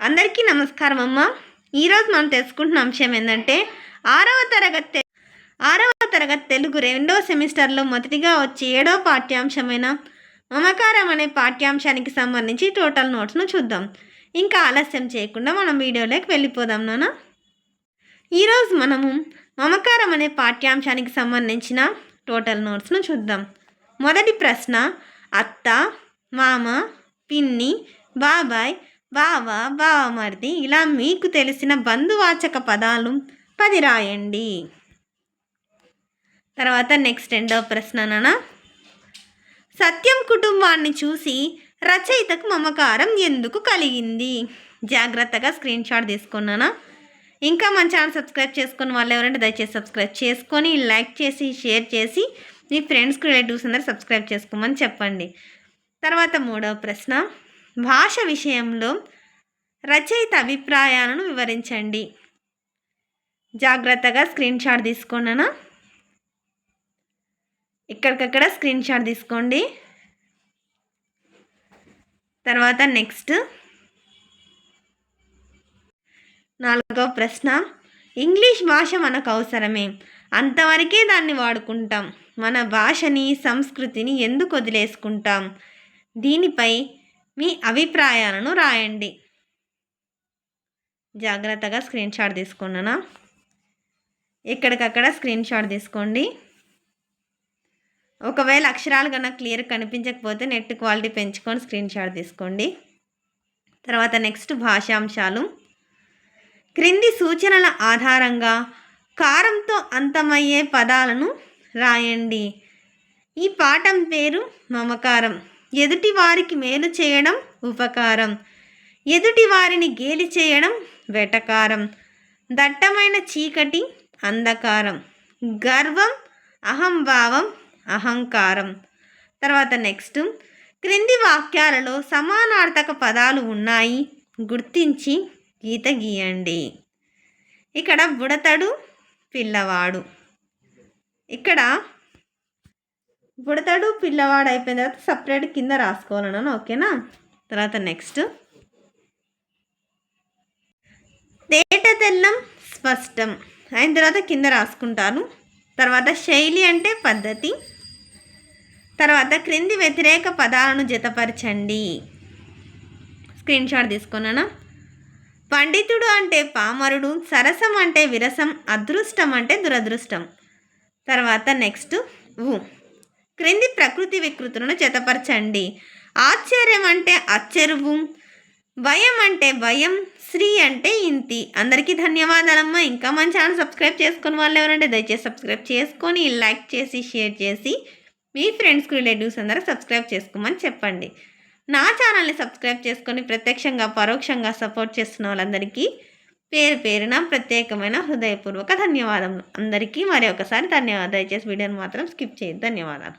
అందరికీ నమస్కారం అమ్మ. ఈరోజు మనం తెలుసుకుంటున్న అంశం ఏంటంటే ఆరవ తరగతి తెలుగు రెండవ సెమిస్టర్లో మొదటిగా వచ్చి 7వ పాఠ్యాంశమైన మమకారం అనే పాఠ్యాంశానికి సంబంధించి టోటల్ నోట్స్ను చూద్దాం. ఇంకా ఆలస్యం చేయకుండా మనం వీడియోలోకి వెళ్ళిపోదాం నాన్న. ఈరోజు మనము మమకారం అనే పాఠ్యాంశానికి సంబంధించిన టోటల్ నోట్స్ను చూద్దాం. మొదటి ప్రశ్న, అత్త, మామ, పిన్ని, బాబాయ్, బావ, బావమరిది ఇలా మీకు తెలిసిన బంధువాచక పదాలు 10 రాయండి. తర్వాత నెక్స్ట్ రెండవ ప్రశ్న నాన్న, సత్యం కుటుంబాన్ని చూసి రచయితకు మమకారం ఎందుకు కలిగింది? జాగ్రత్తగా స్క్రీన్ షాట్ తీసుకున్నానా. ఇంకా మన ఛానల్ సబ్స్క్రైబ్ చేసుకుని వాళ్ళు ఎవరంటే దయచేసి సబ్స్క్రైబ్ చేసుకొని లైక్ చేసి షేర్ చేసి మీ ఫ్రెండ్స్కి రిలేటివ్స్ అందరూ సబ్స్క్రైబ్ చేసుకోమని చెప్పండి. తర్వాత మూడవ ప్రశ్న, భాష విషయంలో రచయిత అభిప్రాయాలను వివరించండి. జాగ్రత్తగా స్క్రీన్ షాట్ తీసుకోండినా, ఇక్కడికక్కడ స్క్రీన్ షాట్ తీసుకోండి. తర్వాత నెక్స్ట్ 4వ ప్రశ్న, ఇంగ్లీష్ భాష మనకు అవసరమే, అంతవరకే దాన్ని వాడుకుంటాం, మన భాషని సంస్కృతిని ఎందుకు వదిలేసుకుంటాం? దీనిపై మీ అభిప్రాయాలను రాయండి. జాగ్రత్తగా స్క్రీన్ షాట్ తీసుకున్నానా, ఎక్కడికక్కడ స్క్రీన్ షాట్ తీసుకోండి. ఒకవేళ అక్షరాలు కన్నా క్లియర్ కనిపించకపోతే నెట్ క్వాలిటీ పెంచుకొని స్క్రీన్ షాట్ తీసుకోండి. తర్వాత నెక్స్ట్ భాషాంశాలు, క్రింది సూచనల ఆధారంగా కారంతో అంతమయ్యే పదాలను రాయండి. ఈ పాఠం పేరు మమకారం. ఎదుటి వారికి మేలు చేయడం ఉపకారం, ఎదుటి వారిని గేలి చేయడం వెటకారం, దట్టమైన చీకటి అంధకారం, గర్వం అహంభావం అహంకారం. తర్వాత నెక్స్ట్, క్రింది వాక్యాలలో సమానార్థక పదాలు ఉన్నాయి, గుర్తించి గీత గీయండి. ఇక్కడ బుడతడు పిల్లవాడు, ఇక్కడ బుడతడు పిల్లవాడు అయిపోయిన తర్వాత సపరేట్ కింద రాసుకోవాలన్నా, ఓకేనా. తర్వాత నెక్స్ట్, తేట తెల్లం స్పష్టం అయిన తర్వాత కింద రాసుకుంటాను. తర్వాత శైలి అంటే పద్ధతి. తర్వాత క్రింది వ్యతిరేక పదాలను జతపరచండి. Screen shot తీసుకున్నానా. పండితుడు అంటే పామరుడు, సరసం అంటే విరసం, అదృష్టం అంటే దురదృష్టం. తర్వాత నెక్స్ట్ క్రింది ప్రకృతి వికృతులను జతపరచండి. ఆశ్చర్యం అంటే అచ్చెరువు, భయం అంటే భయం, శ్రీ అంటే ఇంతి. అందరికీ ధన్యవాదాలమ్మా. ఇంకా మన ఛానల్ సబ్స్క్రైబ్ చేసుకుని వాళ్ళు ఎవరంటే దయచేసి సబ్స్క్రైబ్ చేసుకొని లైక్ చేసి షేర్ చేసి మీ ఫ్రెండ్స్కి రిలేటివ్స్ అందరూ సబ్స్క్రైబ్ చేసుకోమని చెప్పండి. నా ఛానల్ని సబ్స్క్రైబ్ చేసుకొని ప్రత్యక్షంగా పరోక్షంగా సపోర్ట్ చేస్తున్న వాళ్ళందరికీ పేరు పేరున ప్రత్యేకమైన హృదయపూర్వక ధన్యవాదములు. అందరికీ మరి ఒకసారి ధన్యవాదాలు. దయచేసి వీడియోని మాత్రం స్కిప్ చేయొద్దు. ధన్యవాదాలు.